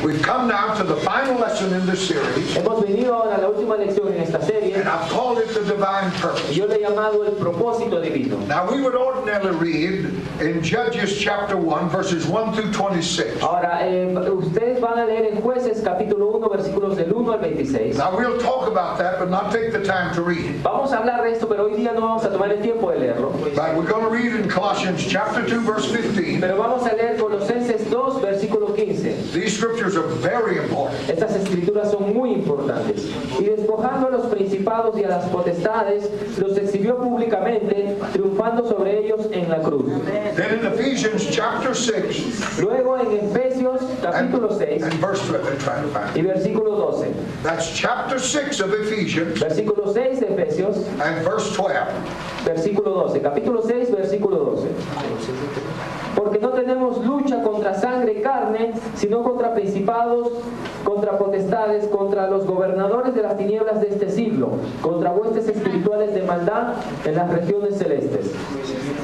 We've come now to the final lesson in this series, Hemos venido ahora a la última lección en esta serie and I've called it the divine y purpose. yo le he llamado el propósito divino. Now, we would ordinarily read in Judges chapter 1, verses 1 through 26. Ahora, ustedes van a leer en Jueces capítulo 1, versículos del 1 al 26. Now, we'll talk about that, but not take the time to read it. Vamos a hablar de esto, pero hoy día no vamos a tomar el tiempo de leerlo. But we're going to read in Colossians chapter 2, verse 15. Pero vamos a leer Colosenses 2, versículo 15. These scriptures are very important. Estas escrituras son muy importantes. Y despojando a los principados y a las potestades, los exhibió públicamente, triunfando sobre ellos en la cruz. Then in Ephesians chapter 6 Luego en Efesios capítulo 6 and verse 12, they're trying to find y it. versículo 12. That's chapter 6 of Ephesians Versículo 6 de Efesios, and verse 12. versículo 12. Capítulo 6, versículo 12. Porque no tenemos lucha contra sangre y carne, sino contra principados, contra potestades, contra los gobernadores de las tinieblas de este siglo, contra huestes espirituales de maldad en las regiones celestes.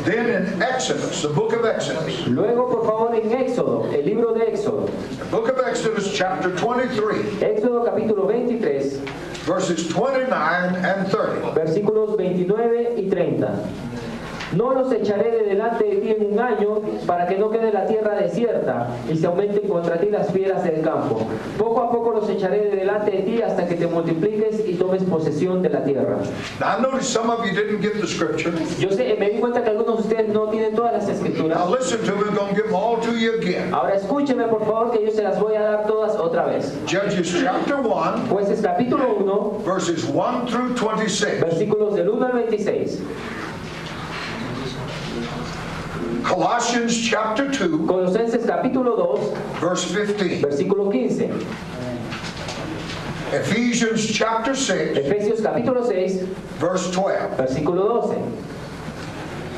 Then in Exodus, the book of Exodus, Luego, por favor, en Éxodo, el libro de Éxodo, the book of Exodus chapter 23, Éxodo capítulo 23, verses 29 and 30. versículos 29 y 30. No los echaré de delante de ti en un año, para que no quede la tierra desierta y se aumenten contra ti las fieras del campo. Poco a poco los echaré de delante de ti hasta que te multipliques y tomes posesión de la tierra. Now, I noticed some of you didn't get the scripture. Yo sé, me di cuenta que algunos de ustedes no tienen todas las Now, escrituras. listen to me, I'm going to give them all to you again. Ahora escúcheme por favor que yo se las voy a dar todas otra vez. Judges chapter 1, Jueces capítulo 1, verses 1 through 26. versículos del 1 al 26. Colossians chapter 2, Colosenses capítulo 2, verse 15. versículo 15. Ephesians chapter 6, Efesios capítulo 6, verse 12. versículo 12.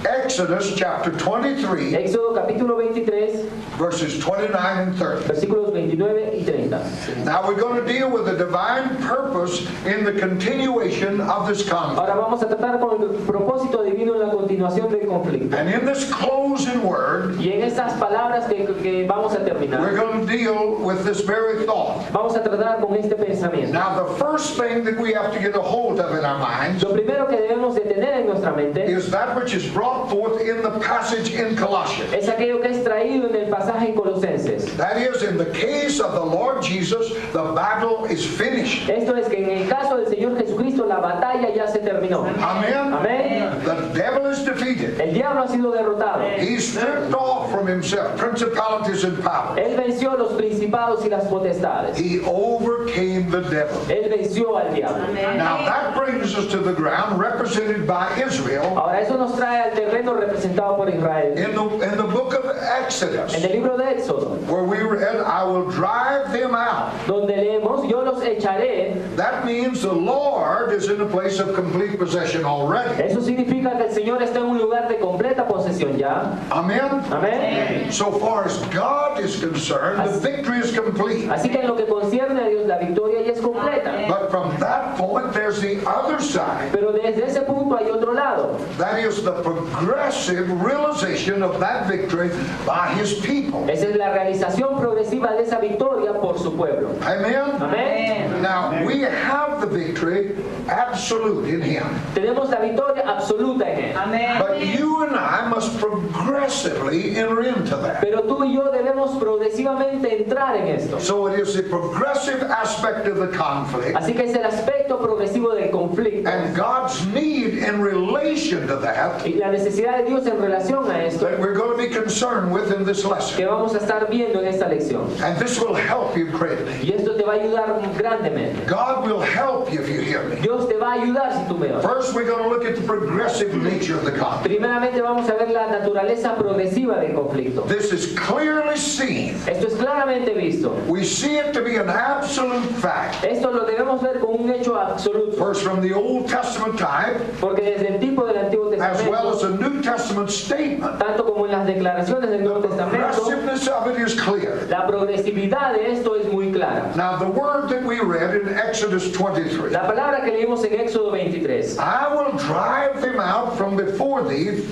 Exodus chapter 23, Éxodo capítulo 23, verses 29 and 30. versículos 29 y 30. Now we're going to deal with the divine purpose in the continuation of this conflict. Ahora vamos a tratar con el propósito divino en la continuación del conflicto. And in this closing word, Y en estas palabras que vamos a we're terminar, going to deal with this very thought. vamos a tratar con este pensamiento. Now the first thing that we have to get a hold of in our minds Lo primero que debemos de tener en nuestra mente is that which is brought forth in the passage in Colossians. es aquello que es traído en el pasaje en Colosenses. That is, in the case of the Lord Jesus, the battle is finished. Esto es que en el caso del Señor Jesucristo la batalla ya se terminó. Amen? Amén. The devil is defeated. El diablo ha sido derrotado. He stripped off from himself principalities and powers. Él venció los principados y las potestades. He overcame the devil. Él venció al diablo. Now that brings us to the ground represented by Israel Ahora eso nos trae al terreno representado por Israel. in the book of Exodus, En el libro de Éxodo, where we read, I will drive them out. donde leemos, yo los echaré. That means the Lord is in a place of complete possession already. Eso significa que el Señor está en un lugar de completa posesión ya. Amen? Amén. So far as God is concerned, the victory is complete. Así que en lo que concierne a Dios, la victoria ya es completa. But from that point, there's the other side. Pero desde ese punto hay otro lado. That is the progressive realization of that victory by His people. Esa es la realización progresiva de esa victoria por su pueblo. Amen? Amén. Now, we have the victory absolute in Him. Tenemos la victoria absoluta en Él. But you and I must progressively enter into that. Pero tú y yo debemos progresivamente entrar en esto. So it is the progressive aspect of the conflict Así que es el aspecto progresivo del conflicto. and God's need in relation to that Y la necesidad de Dios en relación a esto that we're going to be concerned with in this lesson. que vamos a estar viendo en esta lección. And this will help you greatly. Y esto te va a ayudar grandemente. God will help you if you hear me. Dios te va a ayudar si tú me oyes. First, we're going to look at the progressive nature of the conflict. Primeramente vamos a ver la naturaleza progresiva del conflicto. This is clearly seen. Esto es claramente visto. We see it to be an absolute fact. Esto lo debemos ver como un hecho absoluto. First, from the Old Testament type, Porque desde el tipo del Antiguo as well as Testamento, the New Testament statement, tanto como en las declaraciones del Nuevo the Testamento, progressiveness of it is clear. la progresividad de esto es muy clara. Now, the word that we read in Exodus 23, La palabra que leímos en Éxodo 23, I will drive them out from before thee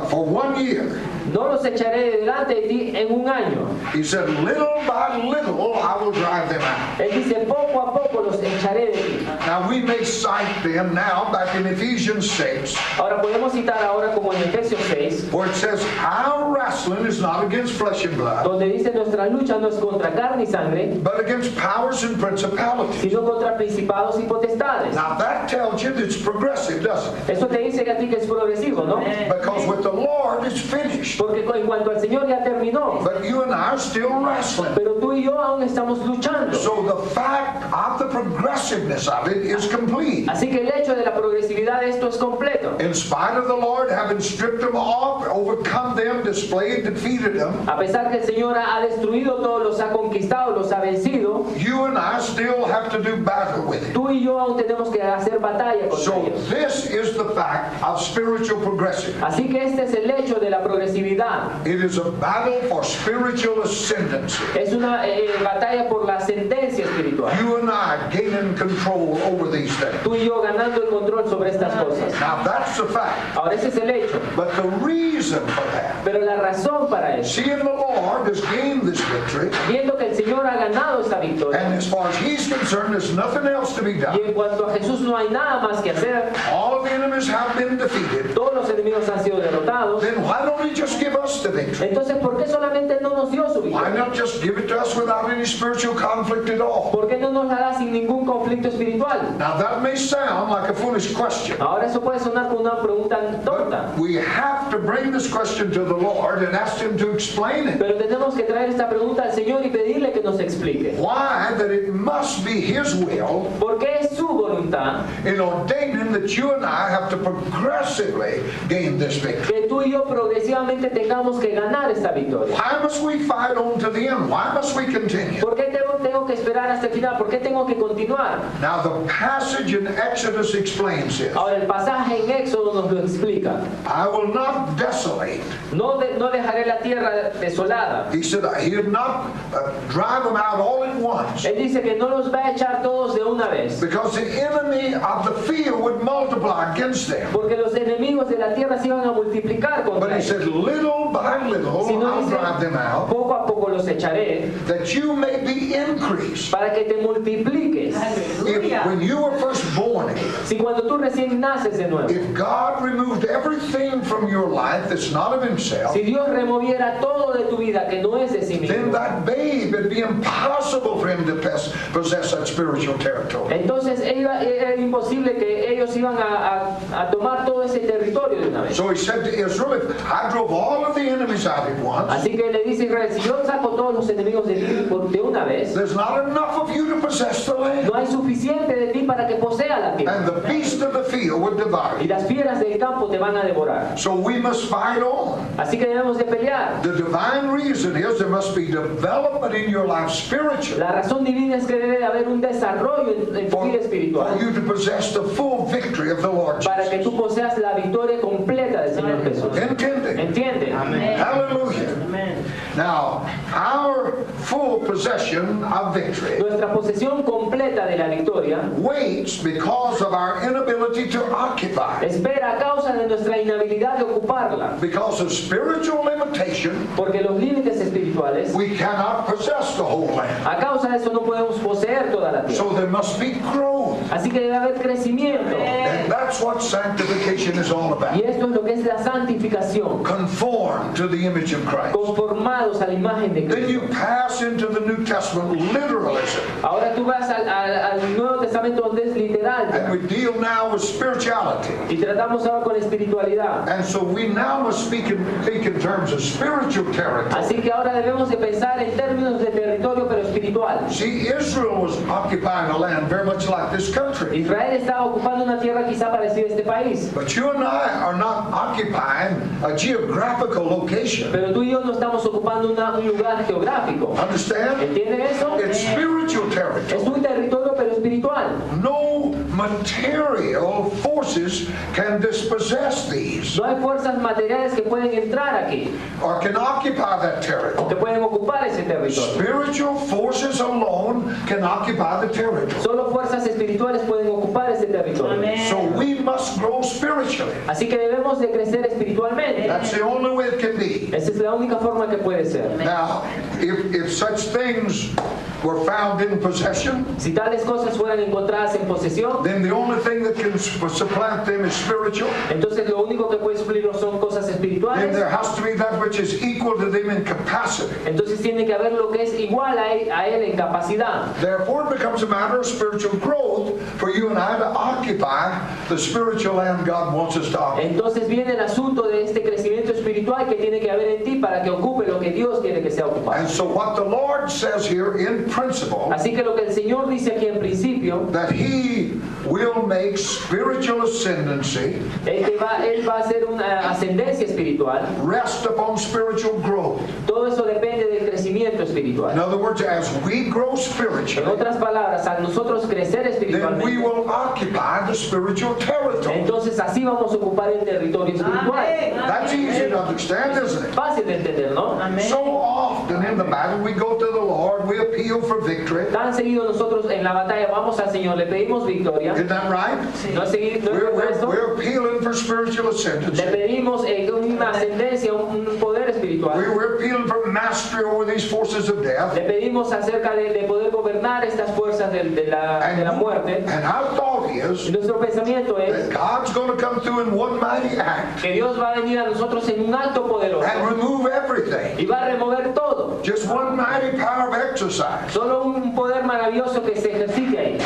for 1 year. no los echaré de delante de ti en un año. He said, little by little I will drive them out. Él dice, poco a poco los echaré de ti. Now we may cite them now back in Ephesians 6, Ahora podemos citar ahora como en Efesios 6, where it says, our wrestling is not against flesh and blood, donde dice nuestra lucha no es contra carne y sangre, but against powers and principalities. sino contra principados y potestades. Now that tells you that it's progressive, doesn't it? Eso te dice que a ti que es progresivo, ¿no? Because with the Lord it's finished. Porque en cuanto al Señor ya terminó, But you and I are still wrestling. pero tú y yo aún estamos luchando. So the fact of the progressiveness of it is complete. Así que el hecho de la progresividad de esto es completo. In spite of the Lord having stripped them off, overcome them, displayed, defeated them, A pesar que el Señor ha destruido todos, los ha conquistado, los ha vencido, you and I still have to do battle with it. tú y yo aún tenemos que hacer batalla contra So ellos. this is the fact of spiritual progressive. Así que este es el hecho de la progresividad. It is a battle for spiritual ascendancy. Es una batalla por la ascendencia espiritual. You and I gaining control over these things. Tú y yo ganando el control sobre estas cosas. Now that's the fact. Ahora ese es el hecho. But the reason for that, Pero la razón para eso, seeing the Lord has gained this victory, viendo que el Señor ha ganado esta victoria, and as far as He's concerned, there's nothing else to be y done. en cuanto a Jesús no hay nada más que hacer, All of the enemies have been defeated. todos los enemigos han sido derrotados, Then why don't He just give us the victory? entonces ¿por qué solamente no nos dio su Why victoria? not just give it to us without any spiritual conflict at all? ¿Por qué no nos la da sin ningún conflicto espiritual? Now that may sound like a foolish question, Ahora eso puede sonar como una pregunta tonta, but we have to bring this question to the Lord and ask Him to explain it. pero tenemos que traer esta pregunta al Señor y pedirle que nos explique. Why? That it must be His will ¿Por qué es su voluntad in ordaining that you and I have to progressively gain this victory. que tú y yo progresivamente tengamos que ganar esta victoria? Why must we fight on to the end? Why must we continue? ¿Por qué tengo que esperar hasta el final? ¿Por qué tengo que continuar? Now the passage in Exodus explains this. Ahora el pasaje en Éxodo nos lo explica. I will not desolate. No dejaré la tierra desolada. He said he did not drive them out all at once, Él dice que no los va a echar todos de una vez, because the enemy of the field would multiply against them. porque los enemigos de la tierra se iban a multiplicar But contra he ellos. said, little by little Si no I'll dice, drive them out, poco a poco los echaré, that you may be increased. para que te multipliques. If when you were first born again, Si cuando tú recién naces de nuevo, if God removed everything from your life that's not of Himself, si Dios removiera todo de tu vida que no es de sí then mismo, that babe, it'd be impossible for him to possess that spiritual territory. entonces era imposible que ellos iban a tomar todo ese territorio de una vez. So he said to Israel, if I drove all of the enemies out at once, Así que le dice a Israel, si yo saco todos los enemigos de ti de una vez, there's not enough of you to possess the land. no hay suficiente de ti para que posea la tierra. And the beasts of the field would devour Y you. las fieras del campo te van a devorar. So we must fight on. Así que debemos de pelear. The divine reason is there must be development in your life spiritually La razón divina es que debe haber un desarrollo en tu vida for espiritual you to possess the full victory of the Lord para que Jesus. tú poseas la victoria completa del Señor Jesús. Entiende? ¿Entiende? Hallelujah. Now, our full possession of victory Nuestra posesión completa de la victoria waits because of our inability to occupy. espera a causa de nuestra inhabilidad de ocuparla, Because of spiritual limitation, porque los límites espirituales, we cannot possess the whole land. a causa de eso no podemos poseer toda la tierra. So there must be growth. Así que debe haber crecimiento. And that's what sanctification is all Y about. esto es lo que es la santificación, Conform to the image of Christ. conformados a la imagen de Then you Cristo. pass into the New Testament literalism. Ahora tú vas al Nuevo Testamento donde es literal And we deal now with spirituality. y tratamos ahora con espiritualidad. And so we now must think in terms of spiritual territory. Así que ahora debemos de pensar en términos de territorio pero espiritual. See, Israel was occupying a land very much like this country. Israel estaba ocupando una tierra quizá parecida a este país, But you and I are not occupying a geographical location. pero tú y yo no estamos ocupando un lugar geográfico. Understand? ¿Entienden eso? It's spiritual Es territory. un territorio pero espiritual. No material force forces can dispossess these No hay fuerzas materiales que pueden entrar aquí, or can occupy that territory. que pueden ocupar ese territorio. Spiritual forces alone can occupy the territory. Solo fuerzas espirituales pueden ocupar ese territorio. So we must grow spiritually. Así que debemos de crecer espiritualmente. That's the only way it can be. Esa es la única forma que puede ser. Now, if such things were found in possession, Si tales cosas fueran encontradas en posesión, then the only thing that can supplant them is spiritual. entonces lo único que puede suplirlo son cosas Then espirituales. there has to be that which is equal to them in capacity. Entonces tiene que haber lo que es igual a él en capacidad. Therefore, it becomes a matter of spiritual growth for you and I to occupy the spiritual land God wants us to occupy. Entonces viene el asunto de este crecimiento espiritual que tiene que haber en ti para que ocupe lo que Dios quiere que sea ocupado. And so what the Lord says here in principle, Así que lo que el Señor dice aquí en principio, that He will make spiritual ascendancy Él va a hacer una ascendencia espiritual. rest upon spiritual growth. Todo eso depende del crecimiento espiritual. In other words, as we grow En spiritually, otras palabras, al nosotros crecer then we espiritualmente, will occupy the spiritual territory. entonces así vamos a ocupar el territorio espiritual. That's easy to understand, isn't it? Fácil de entender, ¿no? So often in the battle, we go to the Lord, we appeal for victory. Tan seguido nosotros en la batalla vamos al Señor, le pedimos victoria. Isn't that right? No es seguir, no es We're, esto. we're appealing for spiritual Le ascendancy. pedimos una ascendencia, un poder espiritual. We're appealing for mastery over these forces of death. Le pedimos acerca de poder gobernar estas fuerzas de la muerte. And our thought Y is nuestro pensamiento that es God's going to come through in one mighty act que Dios va a venir a nosotros en un acto poderoso and remove everything. y va a remover todo. Just one mighty power of exercise. Solo un poder maravilloso que se ejercite ahí.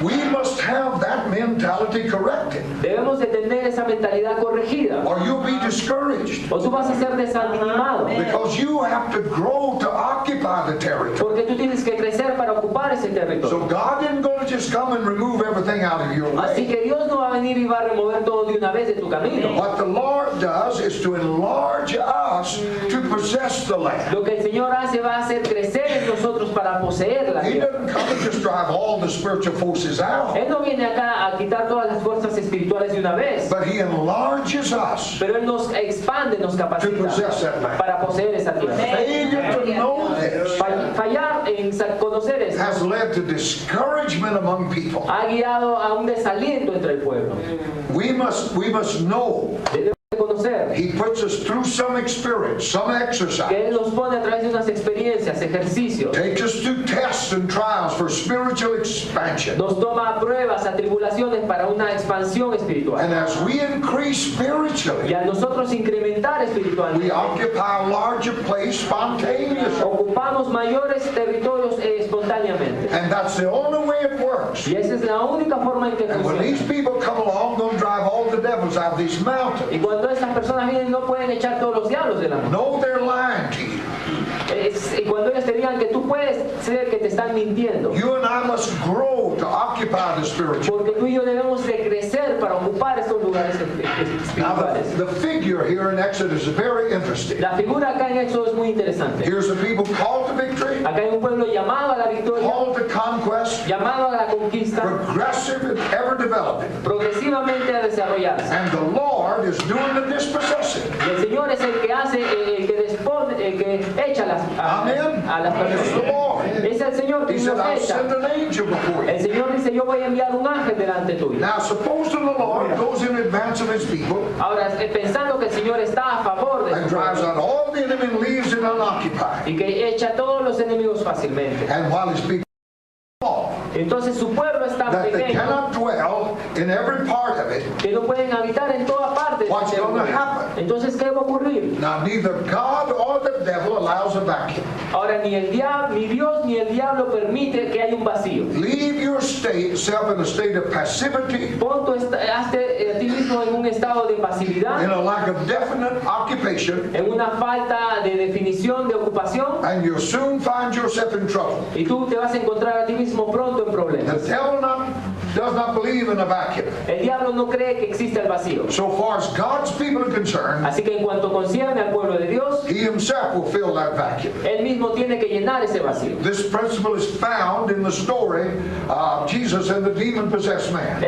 We must have that mentality corrected, Debemos de tener esa mentalidad corregida, or you'll be discouraged. o tú vas a ser desanimado, Because you have to grow to occupy the territory. porque tú tienes que crecer para ocupar ese territorio. So God isn't going to just come and remove everything out of your Así way. que Dios no va a venir y va a remover todo de una vez de tu camino. What the Lord does is to enlarge us to possess the land. Lo que el Señor hace va a hacer crecer en nosotros para poseer la He tierra. doesn't come and just drive all the spiritual forces out, Él no viene acá a quitar todas las fuerzas espirituales de una vez, but He enlarges us. pero Él nos expande, nos To possess that capacita land. para poseer esa tierra. Failure to know this Fallar en conocer eso has led to discouragement among people. ha guiado a un desaliento entre el pueblo. We must know Debemos de conocer He puts us through some experience, some exercise. que Él nos pone a través de unas experiencias, ejercicios, Takes us through tests and trials for spiritual expansion. nos toma a pruebas, a tribulaciones para una expansión espiritual. And as we increase Y spiritually, al nosotros incrementar we espiritualmente, occupy a larger place spontaneously. ocupamos mayores territorios espontáneamente. And that's the only way it works. Y esa es la única forma en que And when funciona. these people come along, they'll drive all the devils out of these mountains. Y cuando estas personas vienen no pueden echar todos los diablos de la mano. No, they're lying to you. Y cuando ellos te digan que tú puedes ser que te están mintiendo. You and I must grow to occupy the spiritual. Porque tú y yo debemos de crecer para ocupar estos lugares Now, espirituales. the figure here in Exodus is very interesting. La figura acá en Éxodo es muy interesante. Here's the people called to victory, Acá hay un pueblo llamado a la victoria, called to conquest, llamado a la conquista, progressive and ever developing. progresivamente a desarrollarse. And the Lord is doing the dispossessing. Y el Señor es el que hace, el que dispone, el que echa Amen. a las It's the personas. Lord. Es el Señor que He said, nos I'll echa. send an angel before El you. Señor dice, yo voy a enviar un ángel delante tuyo. Now, supposing the Lord goes in advance of his people Ahora, pensando que el Señor está a favor de and su drives pueblo out all the enemy and leaves it unoccupied. y que echa a todos los enemigos fácilmente. And while his people fall, Entonces su pueblo es tan that they pequeño cannot dwell in every part of it, que no pueden habitar en toda parte de What's ese gonna territorio. happen? Entonces, ¿qué va a ocurrir? now neither God or the devil allows a vacuum. Ahora, ni Dios ni el diablo permite que haya un vacío. Leave yourself in a state of passivity, Pon hazte a ti mismo en un estado de in pasividad, a lack of definite occupation, en una falta de definición de ocupación, and you'll soon find yourself in trouble. y tú te vas a encontrar a ti mismo pronto en The problemas. devil not does not believe in a vacuum. El diablo no cree que existe el vacío. So far as God's people are concerned, Así que en cuanto concierne al pueblo de Dios, he himself will fill that vacuum. él mismo tiene que llenar ese vacío. This principle is found in the story of Jesus and the demon-possessed man.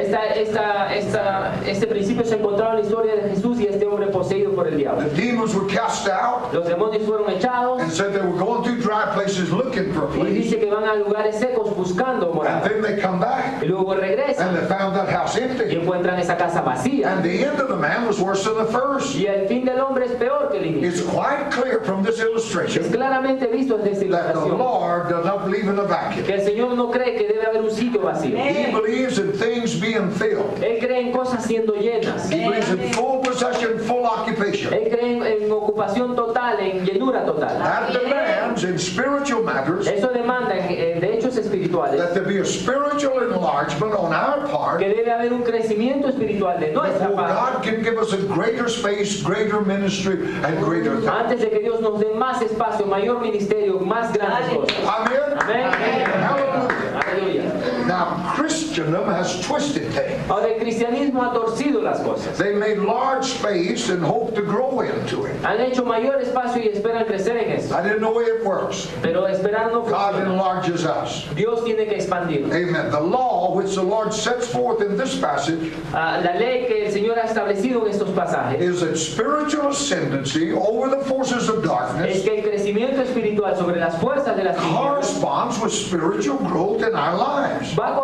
Este principio se encontraba en la historia de Jesús y este hombre poseído por el diablo. The demons were cast out Los demonios fueron echados and said they were going through dry places looking for a y place. dice que van a lugares secos buscando And morada. then they come back Y luego regresan and they found that house y empty. encuentran esa casa vacía. And the end of the man was worse than the first. Y el fin del hombre es peor que el It's inicio. quite clear from this Es illustration claramente visto en esta that the ilustración Lord does not believe in a vacuum. que el Señor no cree que debe haber un sitio vacío. He believes in things being filled. Él cree en cosas siendo llenas. He believes in full possession, full occupation. Él cree en ocupación total, en llenura total. That demands in spiritual matters Eso demanda de hechos espirituales that there be a spiritual enlargement on our part que debe haber un crecimiento espiritual de nuestra before parte God can give us a greater space, greater ministry, and greater things. antes de que Dios nos dé más espacio, mayor ministerio, más grandes cosas. Amen? Amén. Hallelujah. Aleluya. Now, Christendom has twisted things. Ahora el cristianismo ha torcido las cosas. They made large space and hope to grow into it. Han hecho mayor espacio y esperan crecer en eso. That isn't the way it works. Pero esperar no God funciona. enlarges us. Dios tiene que expandir. Amen. The law which the Lord sets forth in this passage La ley que el Señor ha establecido en estos pasajes is that spiritual ascendancy over the forces of es darkness que el crecimiento espiritual sobre las fuerzas de las tinieblas corresponds with spiritual growth in our lives. va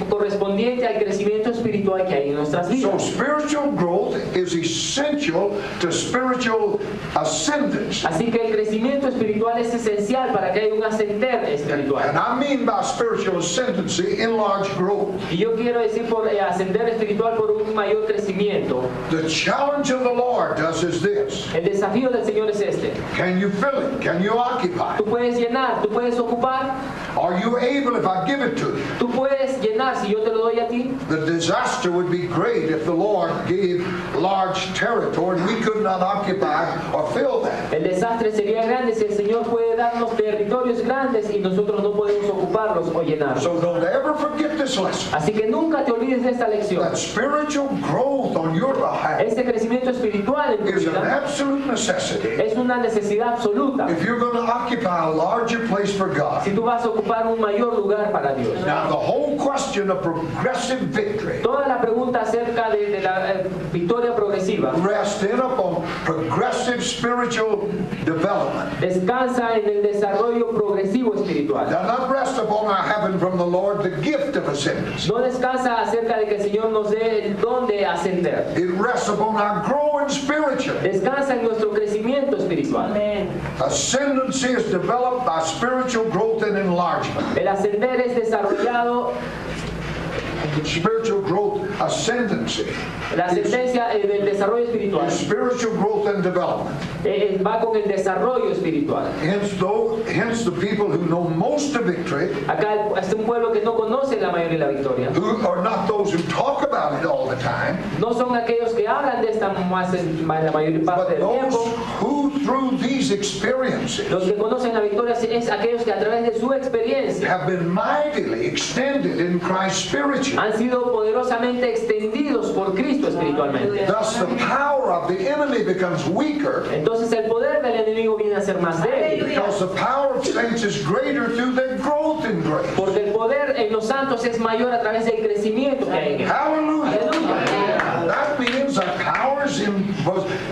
correspondiente al crecimiento espiritual que hay en nuestras So vidas. spiritual growth is essential to spiritual ascendance. Así que el crecimiento espiritual es esencial para que haya un ascender And espiritual. I mean by spiritual ascendancy, enlarged growth. Y yo quiero decir por ascender espiritual por un mayor crecimiento. The challenge of the Lord does is this. El desafío del Señor es este. Can you fill it? Can you occupy? Tú puedes llenar, tú puedes ocupar, Are you able if I give it to you? tú puedes llenar si yo te lo doy a ti. The disaster would be great if the Lord gave large territory and we could not occupy or fill that. El desastre sería grande si el Señor puede darnos territorios grandes y nosotros no podemos ocuparlos o llenarlos. So don't ever forget this lesson. Así que nunca te olvides de esta lección. That spiritual growth on your behalf Este crecimiento espiritual en tu is an vida absolute necessity es una necesidad absoluta. if you're going to occupy a larger place for God. Si tú vas a ocupar un mayor lugar para Dios. Now, the whole question of progressive victory Toda la pregunta acerca de la victoria progresiva rests in upon progressive spiritual development. descansa en el desarrollo progresivo espiritual. Does not rest upon our having from the Lord the gift of ascendance. No descansa acerca de que el Señor nos dé el don de ascender. It rests upon our growing spiritually. Descansa en nuestro crecimiento espiritual. Ascendancy is developed by spiritual growth and enlargement. El ascender es desarrollado, Spiritual growth, ascendancy, la ascendencia del desarrollo espiritual is spiritual growth and development. va con el desarrollo espiritual. Hence the people who know most of victory, Acá es un pueblo que no conoce la mayoría de la victoria. who are not those who talk about it all the time, No son aquellos que hablan de esta más la mayor parte but del those tiempo. who through these experiences Los que conocen la victoria es aquellos que a través de su experiencia have been mightily extended in Christ spiritually. han sido poderosamente extendidos por Cristo espiritualmente. Thus the power of the enemy becomes weaker Entonces el poder del enemigo viene a ser más débil. because the power of saints is greater through their growth in grace. Porque el poder en los santos es mayor a través del crecimiento que hay en él. Hallelujah. Aleluya. That means that power is in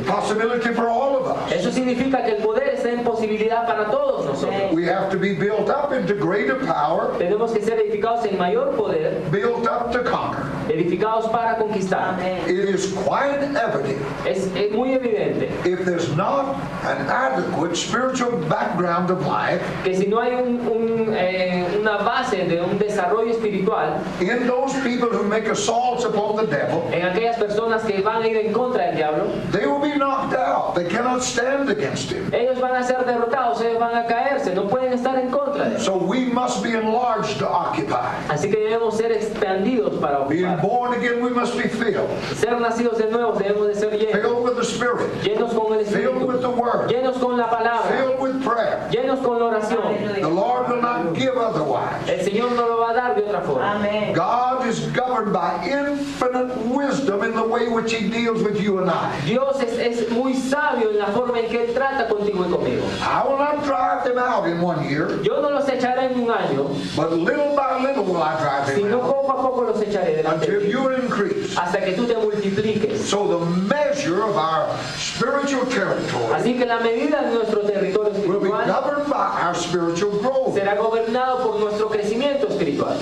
possibility for all of us. Eso significa que el poder está en posibilidad para todos nosotros. We have to be built up into greater power, Tenemos que ser edificados en mayor poder, built up to conquer. edificados para conquistar. It is quite evident Es muy evidente if there's not an adequate spiritual background of life que si no hay una base de un desarrollo espiritual in those people who make assaults upon the devil, en aquellas personas que van a ir en contra del diablo, they will be knocked out. They cannot stand against him. ellos van a ser derrotados, ellos van a caerse, no pueden estar en contra de él. So we must be enlarged to occupy. Así que debemos ser expandidos para Being ocupar. born again, we must be filled. Ser nacidos de nuevo debemos de ser llenos, Filled with the Spirit. llenos con el Filled with Espíritu, the Word. llenos con la palabra, Filled with prayer. llenos con la oración. The Lord will not give otherwise. El Señor no lo va a dar de otra forma. God is governed by infinite wisdom in the way which He deals with you and I. Dios es muy sabio en la forma en que Él trata contigo y conmigo. I will not drive them out in 1 year, Yo no los echaré en un año, but little by little will I drive them sino out poco a poco los echaré delante de until ti, you increase. hasta que tú te multipliques. So the measure of our spiritual territory Así que la medida de nuestro territorio will be espiritual governed by our spiritual growth. será gobernado por nuestro crecimiento espiritual.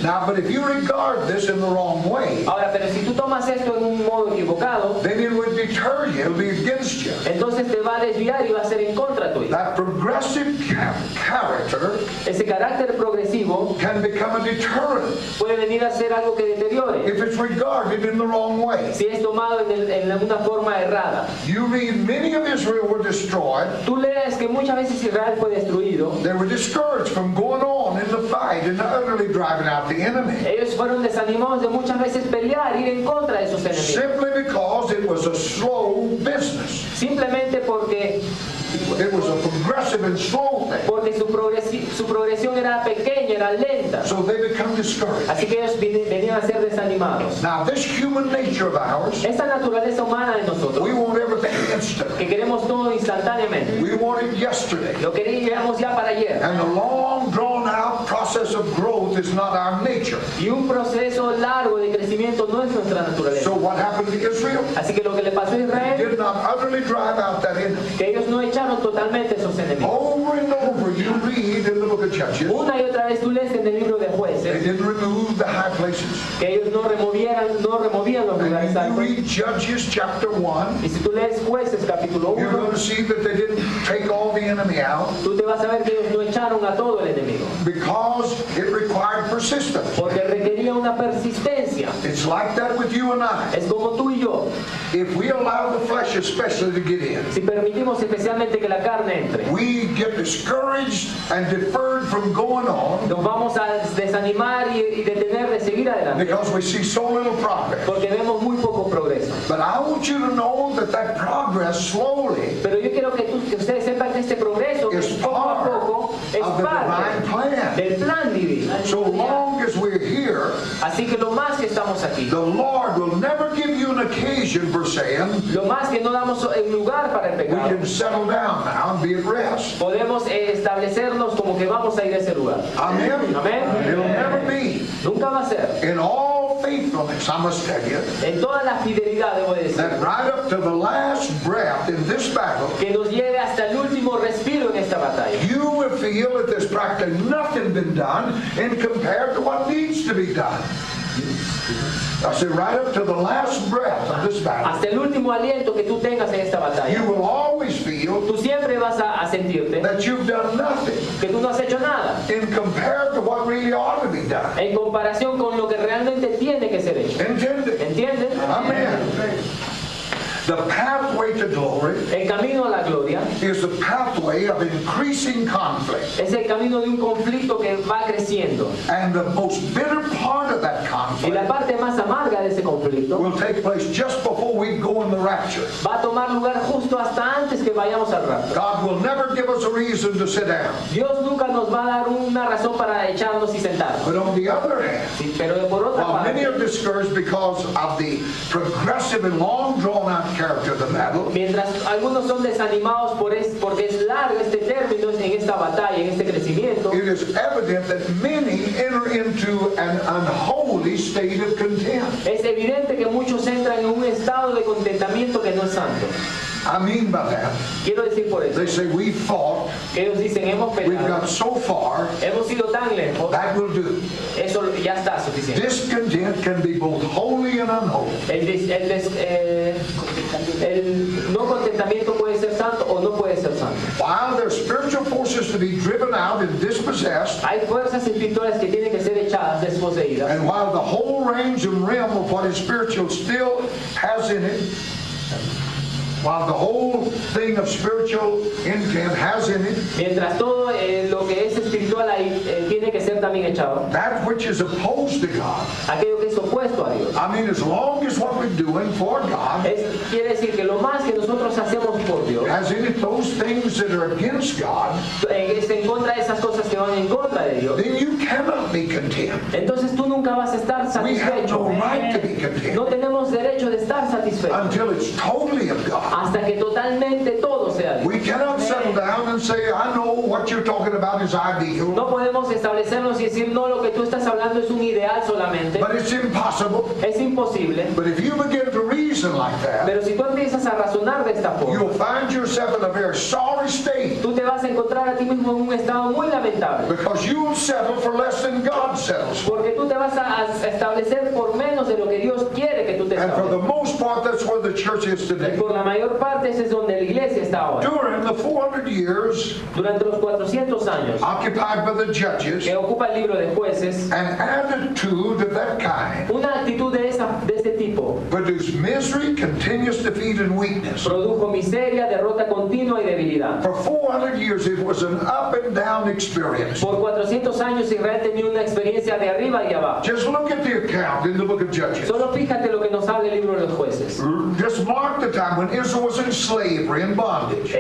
Now, but if you regard this in the wrong way, Ahora, pero si tú tomas esto en un modo equivocado, then it would deter you, it'll be against you. entonces te va a desviar y va a ser en contra tuya. That progressive character Ese carácter progresivo can become a deterrent puede venir a ser algo que deteriore if it's regarded in the wrong way. si es tomado en una forma errada. You read many of Israel were destroyed. Tú lees que muchas veces Israel fue destruido. They were discouraged from going on in the fight and utterly driving out the enemy. Ellos fueron desanimados de muchas veces pelear, ir en contra de sus enemigos. Simply because it was a slow business. Simplemente porque It was a progressive and slow thing. su progresión era pequeña, era lenta. So they become discouraged. Así que ellos venían a ser desanimados. Now this human nature of ours, Esta naturaleza humana de nosotros, we want everything instant. que queremos todo instantáneamente, We want it yesterday. lo queríamos ya para ayer. And the long drawn out process of growth is not our nature. Y un proceso largo de crecimiento no es nuestra naturaleza. So what happened to Israel? Así que lo que le pasó a Israel, Did not utterly drive out that enemy. que ellos no echaron totalmente esos enemigos. Over and over you read in the book of Judges, Una y otra vez tú lees en el libro de they Jueces didn't remove the high places. que ellos no removían los lugares And you altos. read Judges chapter 1, Y si tú lees Jueces capítulo you're 1, going to see that they didn't take all the enemy out tú te vas a ver que ellos no echaron a todo el enemigo, because it required persistence. porque requería una persistencia. It's like that with you and I. Es como tú y yo, If we allow the flesh especially to get in, si permitimos especialmente que la carne entre, we get discouraged and deferred from going on nos vamos a desanimar y detener de seguir adelante, because we see so little progress. porque vemos muy poco progreso. But I want you to know that that progress slowly Pero yo quiero que ustedes sepan que este progreso, is poco a part poco, es of the divine parte plan. del plan divino. So long as we're here, Así que lo más que estamos aquí, the Lord will never give you an occasion for saying, lo más que no damos el lugar para el we pecado, can settle down now and be at rest. podemos establecernos como que vamos a ir a ese lugar. Amen? Amén. It'll never be. Nunca va a ser. In all faithfulness, I must tell you, En toda la fidelidad, debo decir, that right up to the last breath in this battle, que nos lleve hasta el último respiro en esta batalla. you will feel that there's practically nothing been done in compared to what needs to be done. I say right up to the last breath of this battle, Hasta el último aliento que tú tengas en esta you batalla, will always feel tú siempre vas a sentirte that you've done nothing que tú no has hecho nada in compared to what really ought to be done. en comparación con lo que realmente tiene que ser hecho. Intended. ¿Entienden? Amen. The pathway to glory El camino a la gloria is the pathway of increasing conflict. es el camino de un conflicto que va creciendo. And the most bitter part of that Y la conflict parte más amarga de ese conflicto will take place just before we go in the rapture. va a tomar lugar justo hasta antes que vayamos al rapto. God will never give us a reason to sit down. Dios nunca nos va a dar una razón para echarnos y sentarnos. But on the other hand, Sí, pero por otra while many are parte, discouraged because of the progressive and long drawn out character of the battle, mientras algunos son desanimados porque es largo este término en esta batalla, en este crecimiento, it is evident that many enter into an unholy state of contempt. es evidente que muchos entran en un estado de contentamiento que no es santo. I mean by that, Quiero decir por eso, they say we fought, que ellos dicen, hemos we've peleado, got so far, hemos ido tan lejos, that will do. eso ya está suficiente. Discontent can be both holy and unholy. El no contentamiento puede ser santo o no puede ser santo. While there are spiritual forces to be driven out and dispossessed, Hay fuerzas espirituales que tienen que ser echadas, desposeídas. and while the whole range and realm of what is spiritual still has in it while the whole thing of spiritual intent has in it Mientras todo lo que es espiritual ahí tiene que ser también echado. that which is opposed to God. Aquello que es opuesto a Dios. I mean, as long as what we're doing for God Quiere decir que lo más que nosotros hacemos por Dios has in it those things that are against God, es en contra de esas cosas que van en contra de Dios. then you cannot be content. Entonces tú nunca vas a estar We have satisfecho. no right to be content No tenemos derecho de estar satisfechos until it's totally of God. hasta que totalmente todo sea Dios. We cannot settle down and say, I know what you're talking about is ideal, No podemos establecernos y decir, no, lo que tú estás hablando es un ideal solamente. but it's impossible. Es imposible. But if you begin to reason like that, Pero si tú empiezas a razonar de esta forma, you'll find yourself in a very sorry state tú te vas a encontrar a ti mismo en un estado muy lamentable. because you'll settle for less than God settles for. Porque tú te vas a establecer por menos de lo que Dios quiere que tú te And for the establezcas. most part, that's where the church is Y today. por la mayor parte ese es donde la iglesia está ahora. During the 400 years Durante los 400 años occupied by the judges, que ocupa el libro de Jueces, an attitude of that kind una actitud de ese tipo produced misery, continuous defeat, and weakness. produjo miseria, derrota continua y debilidad. For 400 years, it was an up and down experience. Por 400 años Israel tenía una experiencia de arriba y abajo. Just look at the account in the book of Judges. Solo fíjate lo que nos habla el libro de los Jueces. Just mark the time when Israel was in slavery and bondage.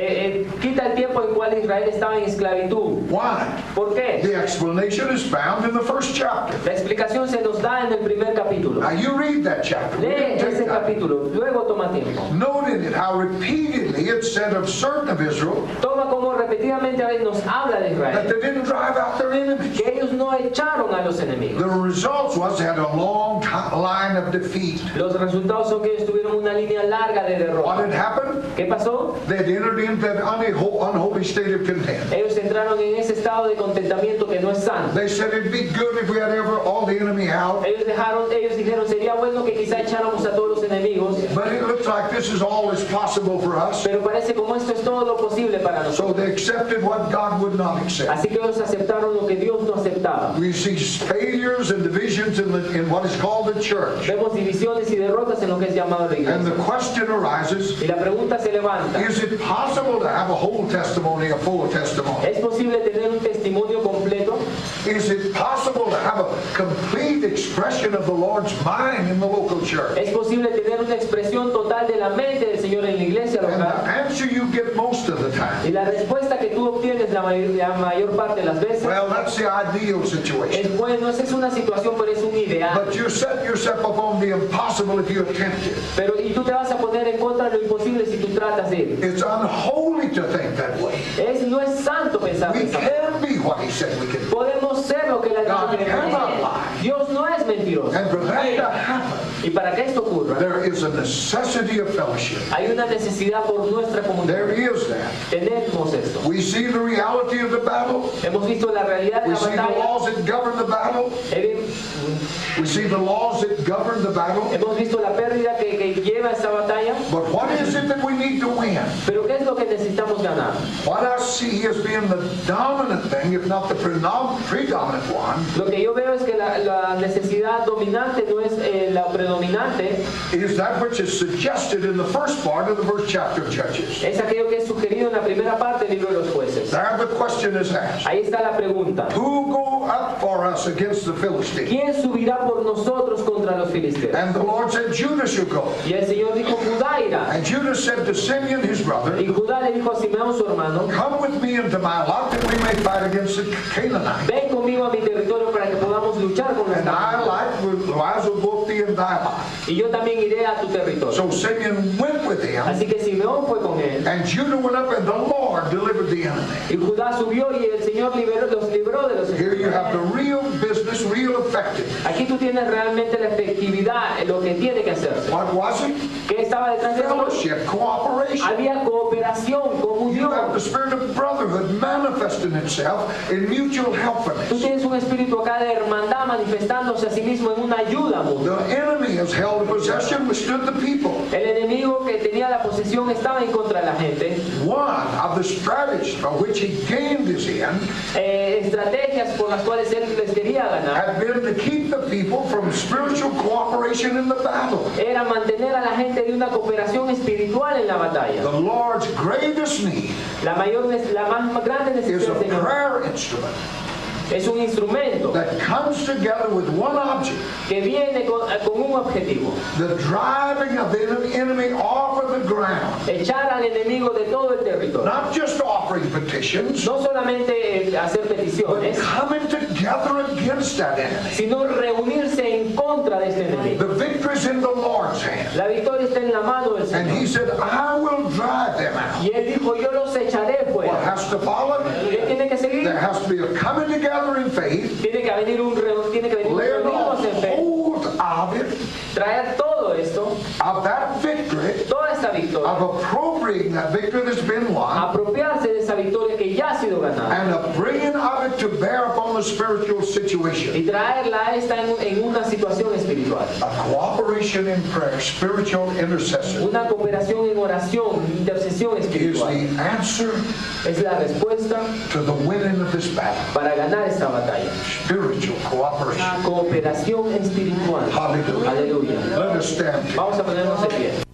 Quita el tiempo en cual Israel estaba en esclavitud. Why? ¿Por qué? The explanation is found in the first chapter. La explicación se nos da en el primer capítulo. Now you read that chapter. We Lee didn't take ese time. capítulo, luego toma tiempo. Note in it how repeatedly it said of certain of Israel Toma como repetidamente a veces nos habla de that Israel, they didn't drive out their enemies. que ellos no echaron a los enemigos. The results was they had a long line of defeat. Los resultados son que ellos tuvieron una línea larga de What derrota. had happened? ¿Qué pasó? They had entered into that unholy state of content. Ellos entraron en ese estado de contentamiento que no es sano. They said it'd be good if we had ever all the enemy out. Ellos dijeron, sería bueno que quizá echáramos a todos los enemigos, But it looks like this is all that's possible for us. pero parece como esto es todo lo posible para nosotros. So they accepted what God would not accept. Así que ellos aceptaron lo que Dios no aceptaba. We see failures and divisions in what is called the church. Vemos divisiones y derrotas en lo que es llamado la And iglesia. the question arises, Y la pregunta se levanta, is it possible to have a whole testimony, a full testimony? ¿es posible tener un testimonio completo? Is it possible to have a complete expression of the Lord's mind in the local church? ¿Es posible tener una expresión total de la mente del Señor en la iglesia And the local? answer you get most of the time, Y la respuesta que tú obtienes la mayor parte de las veces well, that's the ideal situation. es, bueno, esa es una situación, pero es un ideal. But you set yourself upon the impossible if you attempt it. Pero y tú te vas a poner en contra de lo imposible si tú tratas de ir. It's unholy to think that way. No es santo pensar de We esa forma. can be what he said we can be. Podemos ser lo que la God Biblia cannot dice. lie. Dios no es mentiroso. And for that to happen, Y para que esto ocurra, there is a necessity of fellowship. hay una necesidad por nuestra There comunidad. is that. Tenemos esto. We see the reality of the battle. Hemos visto la realidad de We la see the batalla. laws that govern the battle. We see the laws that govern the battle. Hemos visto la pérdida que lleva esta batalla. But what is it that we need to win? Pero ¿qué es lo que necesitamos ganar? What I see as being the dominant thing, if not the predominant one, Lo que yo veo es que la necesidad dominante no es la predominante, is that which is suggested in the first part of the first chapter of Judges. es aquello que es sugerido en la primera parte del libro de los jueces. There the question is asked, Ahí está la pregunta. who go up for us against the Philistines? ¿Quién subirá por nosotros contra los filisteos? And the Lord said, Judah shall go. Y el Señor dijo, Judá irá. And Judah said to Simeon his brother, Y Judá le dijo a Simeón su hermano, come with me into my lot that we may fight against the Canaanites. ven conmigo a mi territorio para que podamos luchar con los And I cananeos. will go up thee in thy lot. Y yo también iré a tu territorio. So Simeon went with him, Así que Simeón fue con él. and Judah went up, and the Lord delivered the enemy. Y Judá subió y el Señor los libró de los Here you have the real business, real effective. Aquí tú tienes realmente la efectividad, lo que tiene que hacerse. What was it? ¿Qué estaba detrás de esto? Fellowship, cooperation. Había cooperación, You have comunión. the spirit of brotherhood manifesting itself in mutual Tú helpfulness. tienes un espíritu acá de hermandad manifestándose a sí mismo en una ayuda mutua. The enemy has held a possession, withstood the people. El enemigo que tenía la posesión estaba en contra de la gente. One of the strategies by which he gained his end Estrategias por las cuales él les quería ganar had been to keep the people from spiritual cooperation in the battle. era mantener a la gente de una cooperación espiritual en la batalla. The Lord's greatest need La más grande is necesidad a del Señor prayer instrument es un instrumento that comes together with one object, que viene con un objetivo: the driving of the enemy off of the ground. echar al enemigo de todo el territorio. Not just offering petitions, No solamente hacer but peticiones, coming together against that enemy. sino reunirse en contra de este enemigo. The victory's in the Lord's hand. La victoria está en la mano del And he Señor. said, I will drive them out. Y él dijo: yo los echaré What fuera. has to follow? ¿Qué tiene que seguir? There has to be a coming together in faith, Tiene que venir laying reunirnos en fe, hold of it, traer todo esto, of that victory, toda esta victoria, of appropriating that victory that's been won, apropiarse de esa victoria que ya ha sido ganada and of bringing of it to bear upon the spiritual situation. y traerla a esta en una situación espiritual. A cooperation in prayer, spiritual intercession, Una cooperación en oración, intercesión is espiritual. the answer Es la respuesta to the winning of this battle. para ganar esta batalla. Spiritual cooperation. Cooperación espiritual. Hallelujah. Aleluya. Let us stand. Vamos a ponernos de pie.